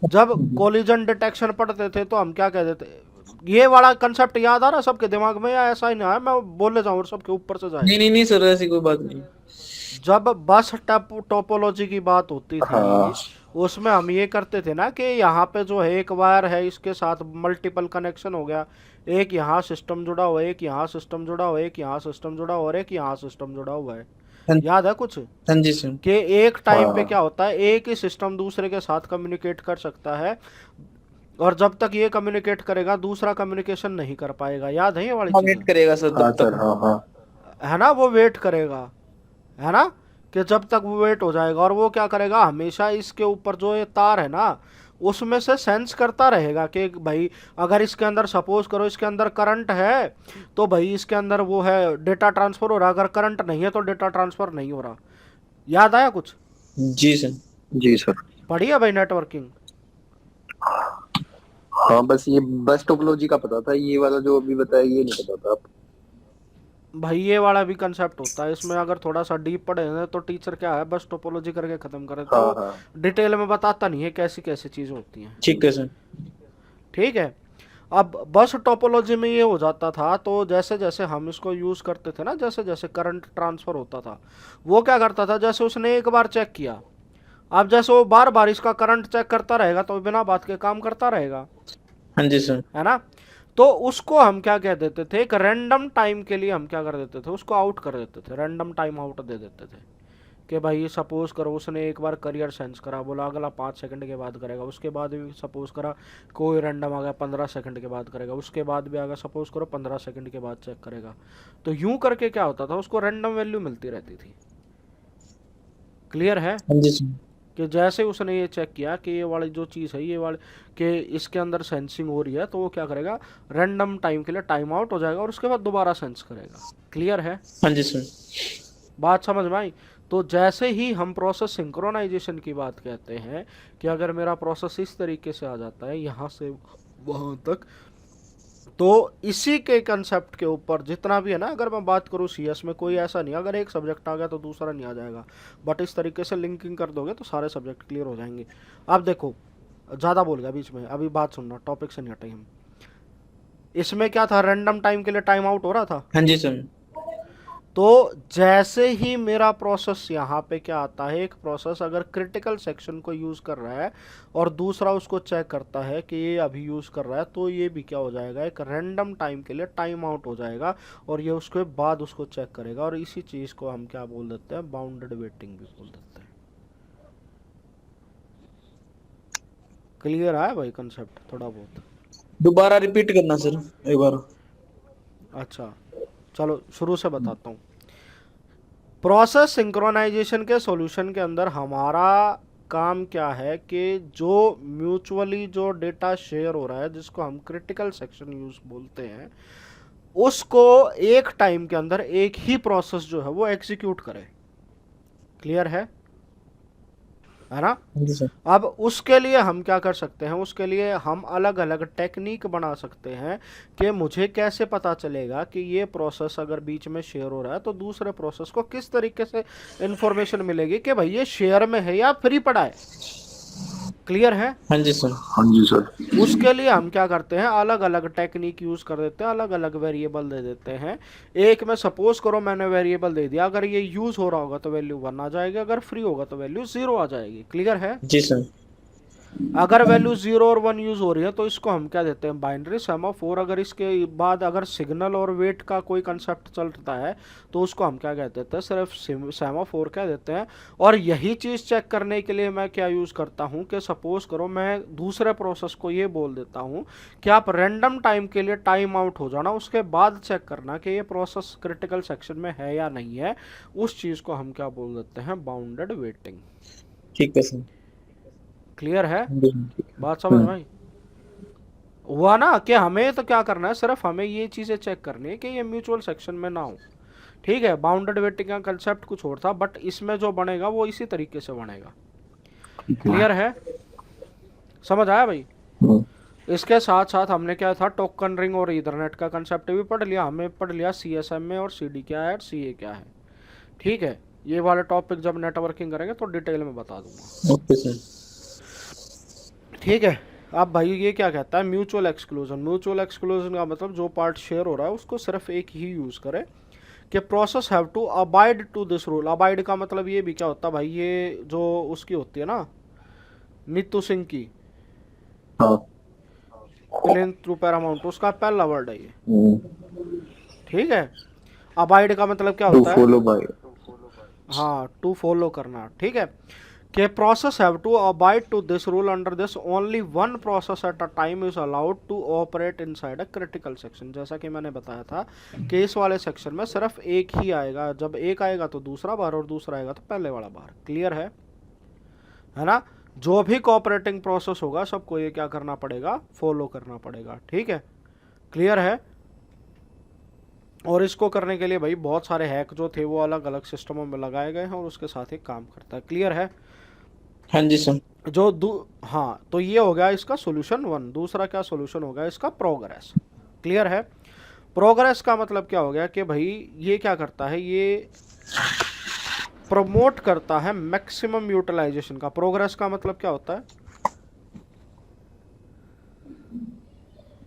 A: जब कोलिजन डिटेक्शन पढ़ते थे तो हम क्या कहते थे, ये वाला कंसेप्ट याद आ रहा सबके दिमाग में, या ऐसा ही ना है मैं बोले जाऊं और सबके ऊपर से जाए।
B: नहीं नहीं नहीं सर, ऐसी कोई बात नहीं।
A: जब बस टोपोलॉजी की बात होती थी
C: हाँ।
A: उसमें हम ये करते थे ना कि यहाँ पे जो है एक वायर है, इसके साथ मल्टीपल कनेक्शन हो गया, एक यहाँ सिस्टम जुड़ा हुआ है, एक यहाँ सिस्टम जुड़ा हुआ है, एक यहाँ सिस्टम जुड़ा हुआ है और एक यहाँ सिस्टम जुड़ा हुआ है।
B: हाँ
A: याद है कुछ
B: हाँ जी सर।
A: कि एक टाइम पे
C: हाँ।
A: क्या होता है, एक ही सिस्टम दूसरे के साथ कम्युनिकेट कर सकता है, और जब तक ये कम्युनिकेट करेगा दूसरा कम्युनिकेशन नहीं कर पाएगा। याद है ये वाली
B: हाँ
A: चीज,
B: वेट करेगा सर
C: हाँ
B: तब
C: सर,
B: तक।
C: हाँ हाँ।
A: है ना। वो वेट करेगा, है ना, कि जब तक वो वेट हो जाएगा, और वो क्या करेगा हमेशा इसके ऊपर जो ये तार है ना उसमें से सेंस करता रहेगा कि भाई अगर इसके अंदर सपोज करो इसके अंदर करंट है तो भाई इसके अंदर वो है डेटा ट्रांसफर हो रहा, अगर करंट नहीं है तो डेटा ट्रांसफर नहीं हो रहा। याद आया कुछ?
B: जी सर।
C: जी सर।
A: पढ़ी है भाई नेटवर्किंग?
C: हाँ बस ये बस टोपोलॉजी का पता था, ये वाला जो अभी बताया ये नहीं पता था।
A: भाई ये वाला भी कंसेप्ट होता है, इसमें अगर थोड़ा सा डीप पढ़े हैं तो टीचर क्या है बस टोपोलॉजी करके खत्म करे,
C: हाँ
A: तो
C: हाँ।
A: डिटेल में बताता नहीं है कैसी कैसी चीजें होती हैं।
B: ठीक है सर।
A: ठीक है। अब बस टोपोलॉजी में ये हो जाता था, तो जैसे जैसे हम इसको यूज करते थे ना, जैसे जैसे करंट ट्रांसफर होता था, वो क्या करता था, जैसे उसने एक बार चेक किया, अब जैसे वो बार बार इसका करंट चेक करता रहेगा तो बिना बात के काम करता रहेगा,
B: हाँ जी सर।
A: है ना। तो उसको हम क्या कह देते थे, एक रैंडम टाइम के लिए हम क्या कर देते थे, उसको आउट कर देते थे, रैंडम टाइम आउट दे देते थे कि भाई सपोज करो उसने एक बार करियर सेंस करा, बोला अगला 5 सेकंड के बाद करेगा, उसके बाद भी सपोज करा कोई रैंडम आ गया 15 सेकंड के बाद करेगा, उसके बाद भी आ गया सपोज करो 15 सेकंड के बाद चेक करेगा। तो यूं करके क्या होता था, उसको रैंडम वैल्यू मिलती रहती थी। क्लियर है
B: हाँ जी सर।
A: कि जैसे उसने ये चेक किया कि ये वाली जो चीज़ है ये वाली कि इसके अंदर सेंसिंग हो रही है, तो वो क्या करेगा रैंडम टाइम के लिए टाइम आउट हो जाएगा और उसके बाद दोबारा सेंस करेगा। क्लियर है?
B: हाँ जी सर।
A: बात समझ में आई? तो जैसे ही हम प्रोसेस सिंक्रोनाइजेशन की बात कहते हैं कि अगर मेरा प्रोसेस इस तरीके से आ जाता है यहाँ से वहाँ तक, तो इसी के कंसेप्ट के ऊपर जितना भी है ना, अगर मैं बात करूँ सीएस में कोई ऐसा नहीं अगर एक सब्जेक्ट आ गया तो दूसरा नहीं आ जाएगा, बट इस तरीके से लिंकिंग कर दोगे तो सारे सब्जेक्ट क्लियर हो जाएंगे। अब देखो ज़्यादा बोल गया बीच में, अभी बात सुनना, टॉपिक से नहीं हटेंगे हम। इसमें क्या था, रैंडम टाइम के लिए टाइम आउट हो रहा था।
B: हाँ जी सर।
A: तो जैसे ही मेरा प्रोसेस यहाँ पे क्या आता है, एक प्रोसेस अगर क्रिटिकल सेक्शन को यूज़ कर रहा है और दूसरा उसको चेक करता है कि ये अभी यूज़ कर रहा है, तो ये भी क्या हो जाएगा, एक रैंडम टाइम के लिए टाइम आउट हो जाएगा और ये उसके बाद उसको चेक करेगा, और इसी चीज़ को हम क्या बोल देते हैं, बाउंडेड वेटिंग भी बोल देते हैं। क्लियर है भाई कंसेप्ट थोड़ा बहुत?
B: दोबारा रिपीट करना सर एक बार।
A: अच्छा चलो शुरू से बताता हूँ। प्रोसेस सिंक्रोनाइजेशन के सॉल्यूशन के अंदर हमारा काम क्या है कि जो म्यूचुअली जो डेटा शेयर हो रहा है जिसको हम क्रिटिकल सेक्शन यूज बोलते हैं, उसको एक टाइम के अंदर एक ही प्रोसेस जो है वो एग्जीक्यूट करे। क्लियर है ना?
B: हाँ जी सर।
A: अब उसके लिए हम क्या कर सकते हैं, उसके लिए हम अलग अलग टेक्निक बना सकते हैं कि मुझे कैसे पता चलेगा कि ये प्रोसेस अगर बीच में शेयर हो रहा है तो दूसरे प्रोसेस को किस तरीके से इंफॉर्मेशन मिलेगी कि भाई ये शेयर में है या फ्री पड़ा है। क्लियर है?
B: हाँ जी सर।
C: हाँ जी सर।
A: उसके लिए हम क्या करते हैं, अलग अलग टेक्निक यूज कर देते हैं, अलग अलग वेरिएबल दे देते हैं। एक में सपोज करो मैंने वेरिएबल दे दिया, अगर ये यूज हो रहा होगा तो वैल्यू 1 आ जाएगी, अगर फ्री होगा तो वैल्यू 0 आ जाएगी। क्लियर है?
B: जी सर।
A: अगर वैल्यू 0 और 1 यूज हो रही है तो इसको हम क्या देते हैं, बाइनरी सेमाफोर। अगर इसके बाद अगर सिग्नल और वेट का कोई कंसेप्ट चलता है तो उसको हम क्या कहते हैं, सिर्फ सेमाफोर कह देते हैं। और यही चीज़ चेक करने के लिए मैं क्या यूज़ करता हूँ कि सपोज करो मैं दूसरे प्रोसेस को ये बोल देता हूँ कि आप रैंडम टाइम के लिए टाइम आउट हो जाना, उसके बाद चेक करना कि ये प्रोसेस क्रिटिकल सेक्शन में है या नहीं है। उस चीज़ को हम क्या बोल देते हैं, बाउंडेड वेटिंग।
B: ठीक है सर।
A: क्लियर है?
B: हाँ जी।
A: बात समझ में आई? हुआ ना कि हमें तो क्या करना है, सिर्फ हमें ये चीज़ें चेक करनी है कि ये म्यूचुअल सेक्शन में ना हो। ठीक है, बाउंडेड वेटिंग का कंसेप्ट कुछ और था, बट इसमें जो बनेगा वो इसी तरीके से बनेगा। क्लियर है, समझ आया भाई? इसके साथ साथ हमने क्या था, टोकन रिंग और ईथरनेट का कंसेप्ट भी पढ़ लिया, हमें पढ़ लिया CSMA और CD क्या है और CA क्या है। ठीक है, ये वाले टॉपिक जब नेटवर्किंग करेंगे तो डिटेल में बता दूंगा।
B: Okay sir.
A: ठीक है, अब भाई ये क्या कहता है, म्यूचुअल एक्सक्लूजन। म्यूचुअल एक्सक्लूजन का मतलब जो पार्ट शेयर हो रहा है उसको सिर्फ एक ही यूज करे कि process have to abide to this rule. Abide का मतलब ये भी क्या होता है भाई, ये जो उसकी होती है ना, नीतू सिंह की
C: हाँ।
A: प्लेन थ्रू पैरामाउंट, उसका पहला वर्ड है ये। ठीक है, अबाइड का मतलब क्या
C: टू
A: होता है,
C: फॉलो बाय।
A: हाँ, टू फॉलो करना। ठीक है, कि process have to abide to this rule, under this only one process at a time is allowed to operate inside a critical section. जैसा कि मैंने बताया था कि इस वाले सेक्शन में सिर्फ एक ही आएगा, जब एक आएगा तो दूसरा बाहर और दूसरा आएगा तो पहले वाला बाहर। क्लियर है ना? जो भी कोऑपरेटिंग प्रोसेस होगा सबको ये क्या करना पड़ेगा, फॉलो करना पड़ेगा। ठीक है, क्लियर है? और इसको करने के लिए भाई बहुत सारे हैक जो थे वो अलग अलग सिस्टमों में लगाए गए हैं और उसके साथ ही काम करता है। क्लियर है?
B: हाँ जी सर।
A: हाँ, तो ये हो गया इसका सॉल्यूशन 1। दूसरा क्या सॉल्यूशन हो गया इसका, प्रोग्रेस। क्लियर है? प्रोग्रेस का मतलब क्या हो गया कि भाई ये क्या करता है, ये प्रमोट करता है मैक्सिमम यूटिलाइजेशन का। प्रोग्रेस का मतलब क्या होता है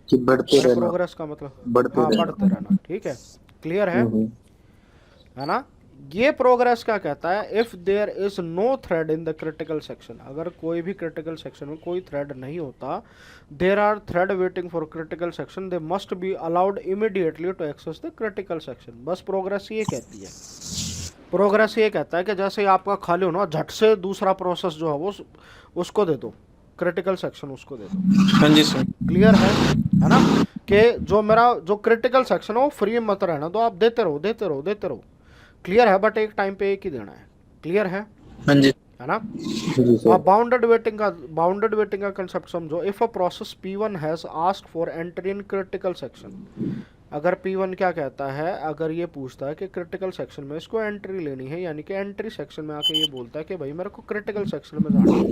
C: कि बढ़ते रहना।
A: प्रोग्रेस का मतलब
C: बढ़ते
A: हाँ,
C: रहना।
A: बढ़ते रहना। ठीक है, क्लियर है ना? ये प्रोग्रेस क्या कहता है, if there is no thread in the critical section, अगर कोई भी क्रिटिकल सेक्शन में कोई थ्रेड नहीं होता, there are thread waiting for critical section, they must be allowed immediately to access the critical section. बस प्रोग्रेस ये कहती है, प्रोग्रेस ये कहता है कि जैसे ही आपका खाली हो ना, झट से दूसरा प्रोसेस जो है वो उसको दे दो, क्रिटिकल सेक्शन उसको दे दो।
B: हाँ जी सर।
A: क्लियर है ना? कि जो मेरा जो क्रिटिकल सेक्शन है वो फ्री मत रहना दो, आप देते रहो देते रहो देते रहो। क्लियर है? बट एक टाइम पे एक ही देना है। क्लियर है?
B: हाँ जी।
A: है ना?
C: जी सर।
A: अब बाउंडेड वेटिंग का कंसेप्ट समझो। If a process P1 has asked for entry in critical section, अगर P1 क्या कहता है, अगर ये पूछता है कि क्रिटिकल सेक्शन में इसको एंट्री लेनी है, यानी कि एंट्री सेक्शन में आके ये बोलता है कि भाई मेरे को क्रिटिकल सेक्शन में जाना है,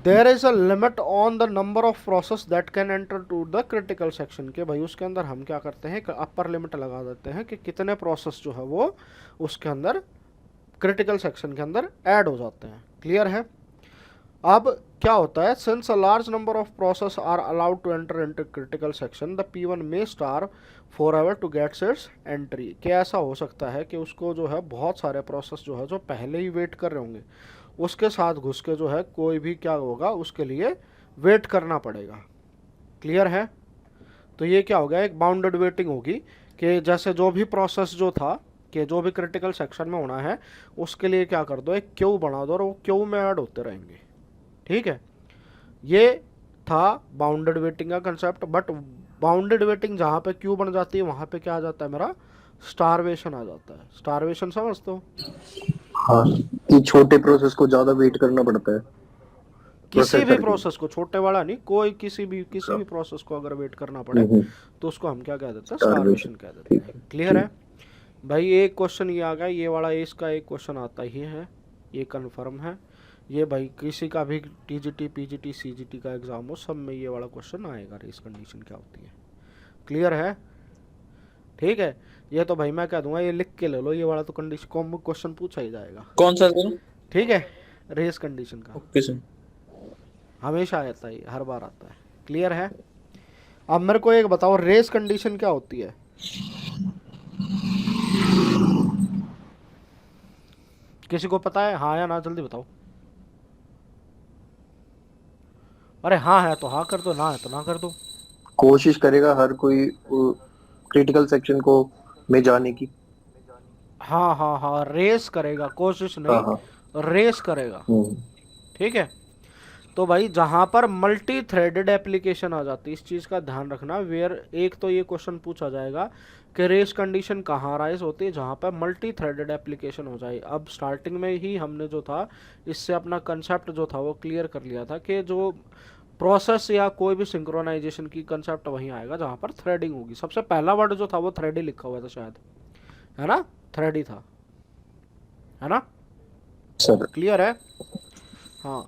A: there is a limit on the number of process that can enter to the critical section, के भाई उसके अंदर हम क्या करते हैं, अपर लिमिट लगा देते हैं कि कितने प्रोसेस जो है वो उसके अंदर क्रिटिकल सेक्शन के अंदर ऐड हो जाते हैं। क्लियर है? अब क्या होता है, since a large number of process are allowed to enter into critical section, the P1 may starve forever to get its entry. क्या ऐसा हो सकता है कि उसको जो है बहुत सारे प्रोसेस जो है जो पहले ही वेट कर रहे होंगे, उसके साथ घुस के जो है कोई भी क्या होगा उसके लिए वेट करना पड़ेगा। क्लियर है? तो ये क्या हो गया, एक बाउंडेड वेटिंग होगी कि जैसे जो भी प्रोसेस जो था कि जो भी क्रिटिकल सेक्शन में होना है उसके लिए क्या कर दो, एक क्यू बना दो और वो क्यू में ऐड होते रहेंगे। ठीक है, ये था बाउंडेड वेटिंग का कंसेप्ट। बट बाउंडेड वेटिंग जहाँ पे क्यू बन जाती है वहाँ पे क्या आ जाता है, मेरा स्टारवेशन आ जाता है। स्टारवेशन समझते हो?
C: हाँ, कि छोटे प्रोसेस को ज्यादा वेट करना पड़ता है।
A: किसी भी
C: Processor की।
A: प्रोसेस को, छोटे वाला नहीं, कोई किसी भी प्रोसेस को अगर वेट करना पड़े तो उसको हम क्या कह देते हैं, स्टारवेशन कह देते हैं। क्लियर है भाई? एक क्वेश्चन ये आ गया, ये वाला इसका एक क्वेश्चन आता ही है, ये कंफर्म है। ये भाई किसी का भी TGT PGT CGT का एग्जाम हो, सब में ये वाला क्वेश्चन आएगा, रेस कंडीशन क्या होती है। क्लियर है? ठीक है, ये तो भाई मैं कह दूंगा, ये लिख के ले लो, ये वाला तो कंडीशन कॉमन क्वेश्चन पूछा ही जाएगा।
B: कौन सा सर?
A: ठीक है, रेस कंडीशन का
B: ओके सर।
A: हमेशा आता है, हर बार आता है। क्लियर है? अब मेरे को एक बताओ, रेस कंडीशन क्या होती है? किसी को पता है? हाँ या ना, जल्दी बताओ। अरे हाँ है तो हाँ कर दो, ना है तो ना कर दो।
C: कोशिश करेगा हर कोई क्रिटिकल सेक्शन को में जाने की।
A: हाँ हाँ हाँ, रेस करेगा, कोशिश
C: हाँ
A: नहीं,
C: हाँ।
A: रेस करेगा। ठीक है, तो भाई जहां पर मल्टी थ्रेडेड एप्लीकेशन आ जाती है, इस चीज का ध्यान रखना। वेयर एक तो ये क्वेश्चन पूछा जाएगा कि रेस कंडीशन कहाँ राइज होती है, जहां पर मल्टी थ्रेडेड एप्लीकेशन हो जाए। अब स्टार्टिंग में ही हमने जो था इससे अपना कंसेप्ट जो था वो क्लियर कर लिया था कि जो प्रोसेस या कोई भी सिंक्रोनाइजेशन की कंसेप्ट वहीं आएगा जहां पर थ्रेडिंग होगी। सबसे पहला वर्ड जो था वो थ्रेड ही लिखा हुआ था शायद, है ना, थ्रेड ही था, है ना,
C: सर
A: क्लियर है। हाँ,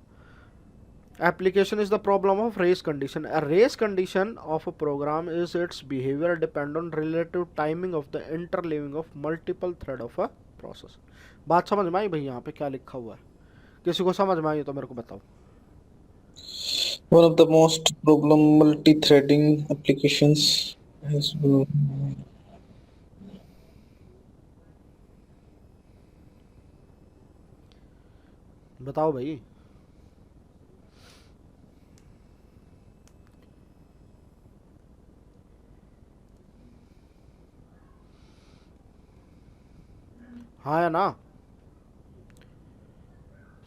A: application is the problem of race condition. A race condition of a program is its behavior depend on relative timing of the interleaving of multiple thread of a process. बात समझ में आई भाई? यहाँ पे क्या लिखा हुआ है, किसी को समझ में आई तो मेरे को बताओ।
B: One of the most problem multi-threading applications has
A: बताओ भाई। हाँ या ना,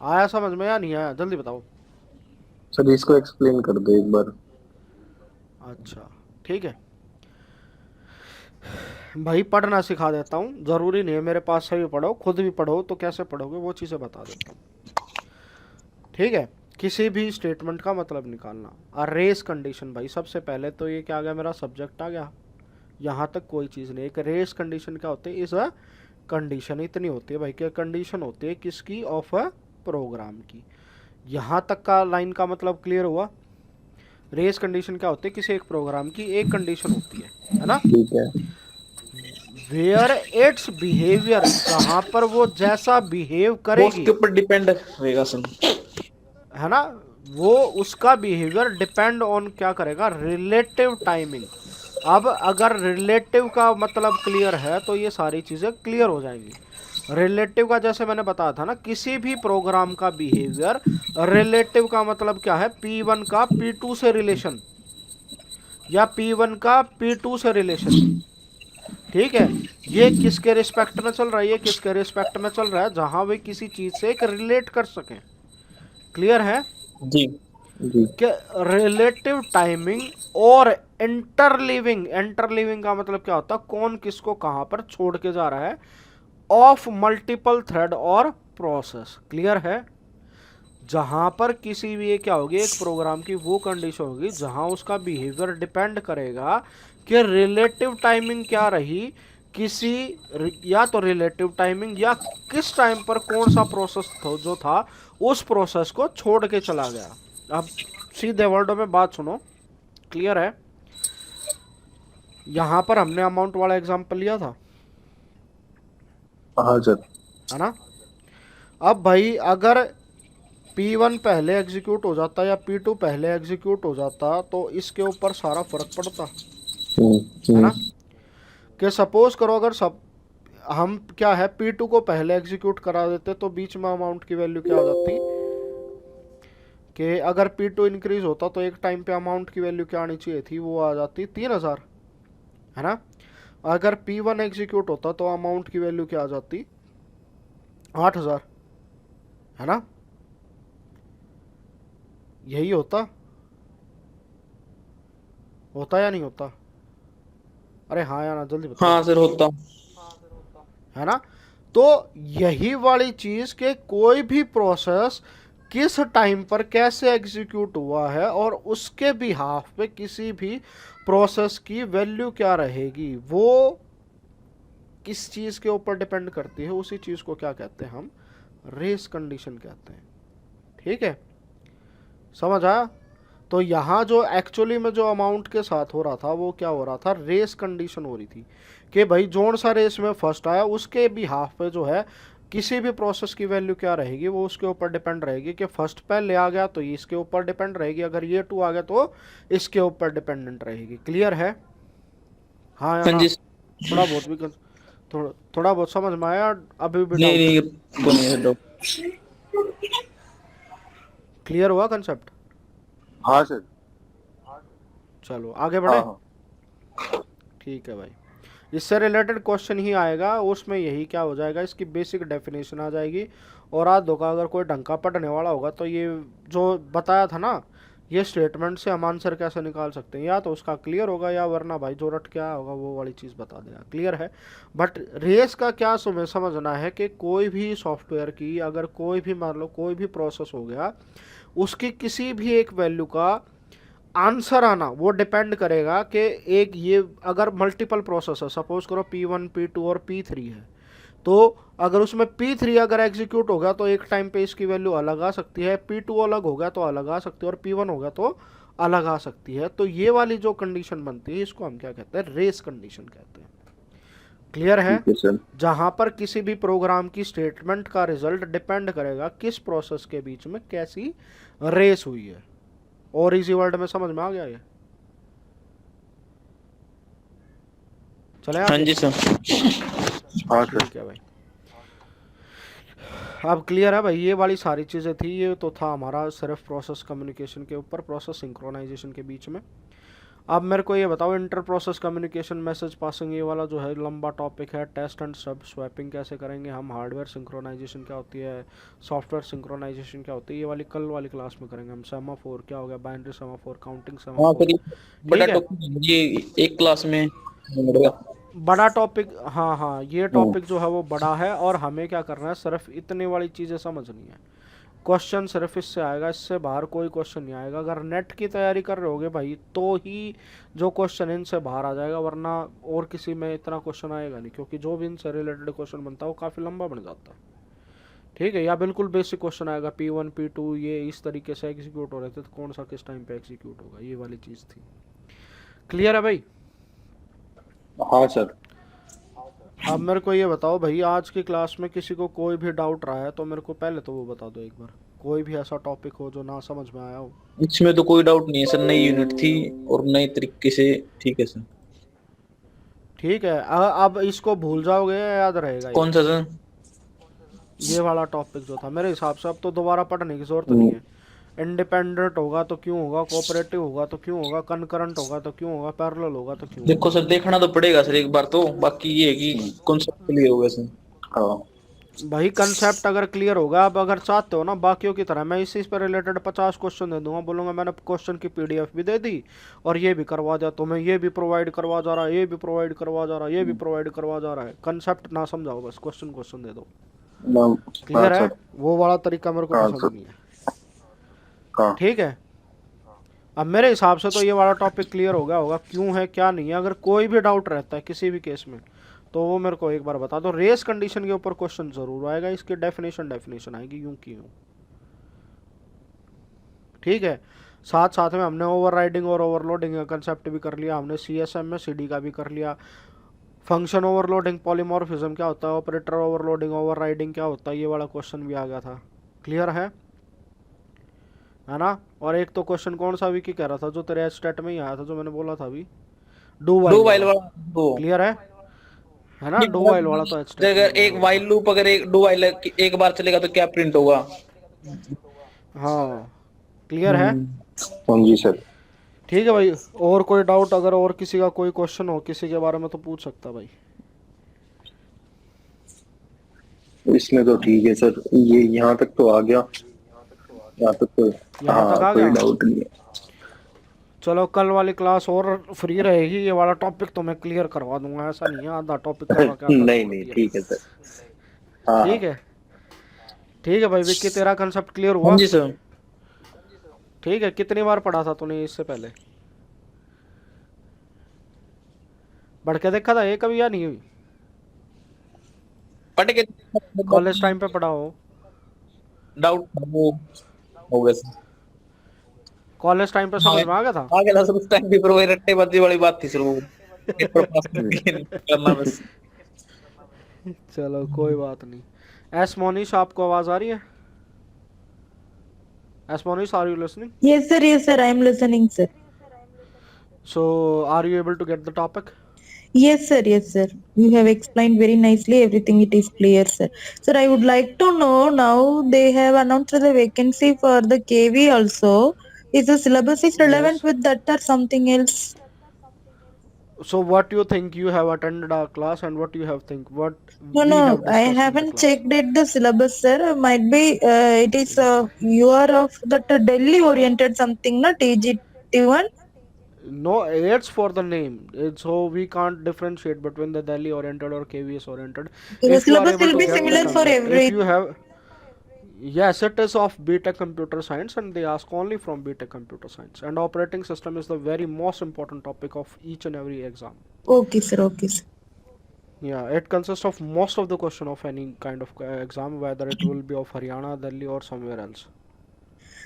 A: आया समझ में या नहीं आया, जल्दी बताओ।
C: सर इसको एक्सप्लेन कर दो एक बार।
A: अच्छा ठीक है भाई, पढ़ना सिखा देता हूँ, जरूरी नहीं है मेरे पास से भी पढ़ो, खुद भी पढ़ो, तो कैसे पढ़ोगे वो चीज़ें बता देता हूँ। ठीक है, किसी भी स्टेटमेंट का मतलब निकालना। और रेस कंडीशन भाई, सबसे पहले तो ये क्या आ गया, मेरा सब्जेक्ट आ गया, यहाँ तक कोई चीज़ नहीं। एक रेस कंडीशन क्या होती है, इस अ कंडीशन इतनी होती है भाई कि कंडीशन होती है किसकी, ऑफ अ प्रोग्राम की। यहाँ तक का लाइन का मतलब क्लियर हुआ। रेस कंडीशन क्या होती है, किसी एक प्रोग्राम की एक कंडीशन होती है ना,
C: ठीक है।
A: वेयर इट्स बिहेवियर, कहाँ पर वो जैसा बिहेव
B: वो
A: करेगी,
B: उसके ऊपर डिपेंड रहेगा सर।
A: है ना, वो उसका बिहेवियर डिपेंड ऑन क्या करेगा, रिलेटिव टाइमिंग। अब अगर रिलेटिव का मतलब क्लियर है तो ये सारी चीज़ें क्लियर हो जाएंगी। रिलेटिव का जैसे मैंने बताया था ना, किसी भी प्रोग्राम का बिहेवियर, रिलेटिव का मतलब क्या है, P1 का P2 से रिलेशन या P1 का P2 से रिलेशन। ठीक है, ये किसके रिस्पेक्ट में चल रहा है, ये किसके रिस्पेक्ट में चल रहा है, जहां वे किसी चीज से एक रिलेट कर सकें। क्लियर है
B: जी
C: जी
A: कि रिलेटिव टाइमिंग और इंटरलीविंग, इंटरलीविंग का मतलब क्या होता है, कौन किसको कहां पर छोड़ के जा रहा है, ऑफ मल्टीपल थ्रेड और प्रोसेस। क्लियर है, जहां पर किसी भी क्या होगी, एक प्रोग्राम की वो कंडीशन होगी जहां उसका बिहेवियर डिपेंड करेगा कि रिलेटिव टाइमिंग क्या रही, किसी या तो रिलेटिव टाइमिंग या किस टाइम पर कौन सा प्रोसेस जो था उस प्रोसेस को छोड़ के चला गया। अब सीधे वर्डों में बात सुनो, क्लियर है। यहां पर हमने अमाउंट वाला एग्जांपल लिया था,
C: हाँ सर।
A: है ना। अब भाई अगर P1 पहले एग्जीक्यूट हो जाता या P2 पहले एग्जीक्यूट हो जाता तो इसके ऊपर सारा फर्क पड़ता, है ना। कि सपोज करो अगर सब हम क्या है P2 को पहले एग्जीक्यूट करा देते तो बीच में अमाउंट की वैल्यू क्या हो जाती, कि अगर P2 इंक्रीज होता तो एक टाइम पे अमाउंट की वैल्यू क्या आनी चाहिए थी, वो आ जाती 3000, है ना। अगर P1 एग्जीक्यूट होता तो अमाउंट की वैल्यू क्या आ जाती 8000, है ना। यही होता या नहीं होता? अरे हाँ या ना, जल्दी बताओ।
B: हाँ सर होता।
A: है ना, तो यही वाली चीज के कोई भी प्रोसेस किस टाइम पर कैसे एग्जीक्यूट हुआ है और उसके बिहाफ पे किसी भी प्रोसेस की वैल्यू क्या रहेगी, वो किस चीज के ऊपर डिपेंड करती है, उसी चीज को क्या कहते हैं हम, रेस कंडीशन कहते हैं। ठीक है, समझ आया। तो यहाँ जो एक्चुअली में जो अमाउंट के साथ हो रहा था वो क्या हो रहा था, रेस कंडीशन हो रही थी कि भाई जोन सा रेस में फर्स्ट आया उसके बिहाफ पे जो है किसी भी प्रोसेस की वैल्यू क्या रहेगी, वो उसके ऊपर डिपेंड रहेगी कि फर्स्ट पहले आ गया तो ये इसके ऊपर डिपेंड रहेगी, अगर ये 2 आ गया तो इसके ऊपर डिपेंडेंट रहेगी। क्लियर है? हाँ या
B: हाँ
A: ना?
B: जी।
A: थोड़ा बहुत भी थोड़ा बहुत समझ में आया? अभी भी
B: नहीं
A: डाउट?
B: नहीं वो नहीं है डाउट।
A: क्लियर हुआ कंसेप्ट?
C: हाँ सर।
A: चलो आगे बढ़े।
C: हाँ
A: ठीक है भाई, इससे रिलेटेड क्वेश्चन ही आएगा, उसमें यही क्या हो जाएगा, इसकी बेसिक डेफिनेशन आ जाएगी। और आज धोखा अगर कोई ढंग का पढ़ने वाला होगा तो ये जो बताया था ना, ये स्टेटमेंट से हम आंसर कैसे निकाल सकते हैं, या तो उसका क्लियर होगा या वरना भाई जो रट क्या होगा वो वाली चीज़ बता देगा। क्लियर है। बट रेस का क्या समझना है कि कोई भी सॉफ्टवेयर की अगर कोई भी मान लो कोई भी प्रोसेस हो गया, उसकी किसी भी एक वैल्यू का आंसर आना वो डिपेंड करेगा कि एक ये अगर मल्टीपल प्रोसेस है, सपोज करो P1 P2 और P3 है, तो अगर उसमें P3 अगर एग्जीक्यूट होगा तो एक टाइम पे इसकी वैल्यू अलग आ सकती है, P2 अलग हो गया तो अलग आ सकती है, और P1 होगा तो अलग आ सकती है। तो ये वाली जो कंडीशन बनती है इसको हम क्या कहते हैं, रेस कंडीशन कहते हैं। क्लियर है?
C: ठीक है सर।
A: जहां पर किसी भी प्रोग्राम की स्टेटमेंट का रिजल्ट डिपेंड करेगा किस प्रोसेस के बीच में कैसी रेस हुई है। और इजी वर्ड में समझ में आ गया ये? चले
B: हाँ जी सर।
C: हाँ सर।
A: ठीक है भाई, अब क्लियर है भाई। ये वाली सारी चीज़ें थी, ये तो था हमारा सिर्फ प्रोसेस कम्युनिकेशन के ऊपर, प्रोसेस सिंक्रोनाइजेशन के बीच में। अब मेरे को ये बताओ, inter process communication, message passing, ये वाला जो है लंबा टॉपिक है। टेस्ट एंड सब स्वैपिंग कैसे करेंगे हम, हार्डवेयर सिंक्रोनाइजेशन क्या होती है, सॉफ्टवेयर सिंक्रोनाइजेशन क्या होती है, ये वाली कल वाली क्लास में करेंगे हम। सेमाफोर क्या हो गया, बाइनरी सेमाफोर, काउंटिंग
B: हाँ
A: सेमाफोर।
B: सर, बड़ा
A: ठीक है,
B: टॉपिक ये एक क्लास में बढ़ेगा।
A: बड़ा टॉपिक, हाँ हाँ, ये टॉपिक जो है वो बड़ा है, और हमें क्या करना है, सिर्फ इतनी वाली चीज़ें समझनी है। क्वेश्चन सिर्फ इससे आएगा, इससे बाहर कोई क्वेश्चन नहीं आएगा। अगर नेट की तैयारी कर रहे होगे भाई तो ही जो क्वेश्चन इनसे बाहर आ जाएगा, वरना और किसी में इतना क्वेश्चन आएगा नहीं, क्योंकि जो भी इनसे रिलेटेड क्वेश्चन बनता है वो काफ़ी लंबा बन जाता है। ठीक है, या बिल्कुल बेसिक क्वेश्चन आएगा, P1 P2 ये इस तरीके से एग्जीक्यूट हो रहे थे तो कौन सा किस टाइम पे एग्जीक्यूट होगा, ये वाली चीज़ थी। क्लियर है भाई?
C: हाँ सर।
A: अब मेरे को ये बताओ भाई, आज की क्लास में किसी को कोई भी डाउट रहा है तो मेरे को पहले तो वो बता दो एक बार, कोई भी ऐसा टॉपिक हो जो ना समझ में आया हो।
B: इसमें तो कोई डाउट नहीं है सर, नई यूनिट थी और नए तरीके से। ठीक है सर।
A: ठीक है, अब इसको भूल जाओगे या याद रहेगा?
B: कौन सा सर?
A: ये वाला टॉपिक जो था, मेरे हिसाब से अब तो दोबारा पढ़ने की जरूरत नहीं है। इंडिपेंडेंट होगा तो क्यों होगा, कोऑपरेटिव होगा तो क्यों होगा, कनकरेंट होगा तो क्यों होगा, पैरेलल होगा तो क्यों होगा।
B: देखो सर, देखना तो पड़ेगा सर एक बार तो, बाकी ये है कि कॉन्सेप्ट क्लियर होगा सर।
C: हाँ
A: भाई कंसेप्ट अगर क्लियर होगा, अब अगर चाहते हो ना बाकियों की तरह, मैं इसी पर रिलेटेड 50 क्वेश्चन दे दूंगा, बोलूंगा मैंने क्वेश्चन की PDF भी दे दी और ये भी करवा दिया, तो मैं ये भी प्रोवाइड करवा जा रहा है, ये भी प्रोवाइड करवा जा रहा है, ये भी प्रोवाइड करवा जा रहा है। कंसेप्ट ना समझाओ, बस क्वेश्चन दे दो। क्लियर है? वो वाला तरीका मेरे को पसंद नहीं है।
C: हाँ
A: ठीक है, अब मेरे हिसाब से तो ये वाला टॉपिक क्लियर हो गया होगा, क्यों है क्या नहीं है। अगर कोई भी डाउट रहता है किसी भी केस में तो वो मेरे को एक बार बता दो। रेस कंडीशन के ऊपर क्वेश्चन जरूर आएगा, इसकी डेफिनेशन आएगी यूं की यूं। ठीक है, साथ साथ में हमने ओवरराइडिंग और ओवरलोडिंग का कंसेप्ट भी कर लिया, हमने CSM में CD का भी कर लिया। फंक्शन ओवरलोडिंग, पॉलीमॉर्फिज्म क्या होता है, ऑपरेटर ओवरलोडिंग, ओवरराइडिंग क्या होता है, ये वाला क्वेश्चन भी आ गया था। क्लियर है ना? और एक तो क्वेश्चन कौन सा विकी कह रहा था जो तेरे स्टेट में ही आया था, जो मैंने बोला था अभी, डू वाइल
B: वाला वो
A: क्लियर है ना? डू वाइल वाला तो
B: अगर एक वाइल लूप, अगर एक डू वाइल एक बार चलेगा तो क्या प्रिंट होगा?
A: हाँ, क्लियर है?
C: हाँ जी सर।
A: ठीक है भाई, और कोई डाउट अगर और किसी का कोई क्वेश्चन हो किसी के बारे में तो पूछ सकता भाई।
C: इसमें तो ठीक है सर, ये यहाँ तक तो आ गया, यहाँ तक तो
A: यहाँ तक आ
C: कोई
A: गया?
C: डाउट नहीं है।
A: चलो कल वाली क्लास और फ्री रहेगी, ये वाला टॉपिक तो मैं क्लियर करवा दूंगा, ऐसा नहीं है आधा टॉपिक करवा के आधा
C: नहीं
A: छोड़
C: नहीं
A: दिया।
C: ठीक है सर। हाँ
A: ठीक है भाई विक्की, तेरा कंसेप्ट क्लियर हुआ?
B: हाँ जी सर।
A: ठीक है, कितनी बार पढ़ा था तूने इससे पहले? पढ़ के देखा था ये कभी या नहीं हुई?
B: पढ़ के
A: कॉलेज टाइम पे पढ़ा हो?
B: डाउट वो हो गया सर।
A: कॉलेज टाइम पे समझ में आ गया था?
B: आ गया सर, उस टाइम भी पर वो रट्टेबाजी वाली बात थी सर, वो पेपर पास करना बस।
A: चलो कोई बात नहीं। एस मोनिश, आपको आवाज आ रही है? Yes Monish, are you listening?
D: Yes, sir, I am listening, sir.
A: So are you able to get the topic?
D: Yes, sir, you have explained very nicely, everything it is clear, sir. Sir, I would like to know, now they have announced the vacancy for the KV also. Is the syllabus is relevant
A: Yes.
D: with that or something else?
A: So what you think, you have attended our class and what you have think, what
D: No,
A: we
D: no,
A: have
D: I
A: discussed in the
D: haven't
A: class.
D: checked it the syllabus, sir. Might be it is you are of that Delhi oriented something, not TGT1.
A: No, it's for the name. So we can't differentiate between the Delhi oriented or KVS oriented.
D: The
A: If you are
D: syllabus
A: able
D: will
A: to
D: be
A: get the
D: similar for
A: concept, if
D: every.
A: you have, Yes, it is of BTech Computer Science, and they ask only from BTech Computer Science. And operating system is the very most important topic of each and every exam.
D: Okay, sir. Okay, sir.
A: Yeah, it consists of most of the question of any kind of exam, whether it will be of Haryana, Delhi, or somewhere else.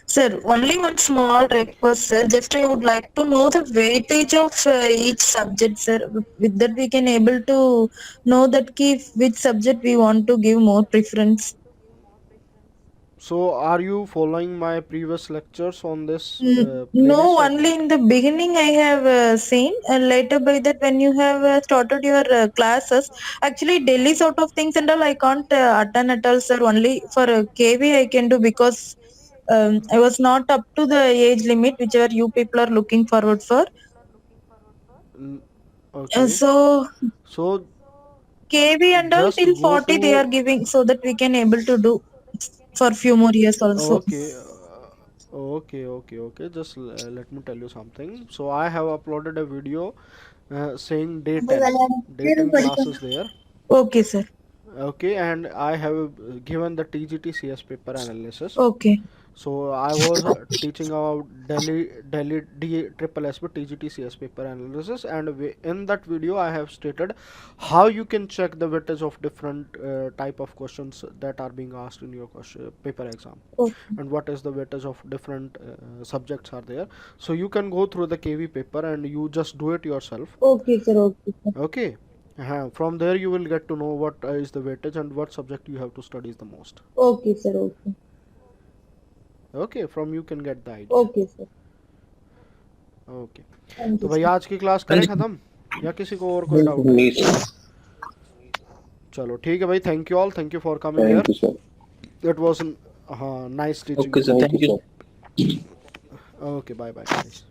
D: Sir, only one small request, sir. Just I would like to know the weightage of each subject, sir. With that, we can able to know that which subject we want to give more preference.
A: So, are you following my previous lectures on this
D: No,
A: playlist or
D: only
A: not?
D: in the beginning I have seen. Later by that, when you have started your classes, actually Delhi sort of things and all I can't attend at all, sir. Only for KV I can do because I was not up to the age limit whichever you people are looking forward for.
A: Mm, okay.
D: So
A: So,
D: KV and all
A: just
D: till
A: go
D: 40 they are
A: to.
D: giving so that we can able to do for few more years also.
A: Okay. Okay. Just let me tell you something. So, I have uploaded a video saying day 10. Day 10 classes there.
D: Okay, sir.
A: Okay, and I have given the TGT CS paper analysis.
D: Okay.
A: So I was teaching about Delhi D triple SP TGT CS paper analysis, and in that video I have stated how you can check the weightage of different type of questions that are being asked in your question, paper exam,
D: Okay.
A: and what is the weightage of different subjects are there. So you can go through the KV paper and you just do it yourself.
D: Okay, sir. Okay, sir.
A: Okay. From there you will get to know what is the weightage and what subject you have to study the most.
D: Okay, sir. Okay.
A: Okay, from you can get the idea.
D: Okay, sir.
A: Okay
D: Thank
A: तो
D: you,
A: भाई
D: sir.
A: आज की class करें खत्म या किसी को और कोई डाउट है?
C: नहीं सर,
A: चलो ठीक है भाई, thank you all, thank you for coming
C: thank
A: here,
C: you sir,
A: it was हाँ nice teaching
B: Okay, sir.
A: You.
B: Thank
C: thank you
B: you.
C: Sir.
A: Okay bye bye guys.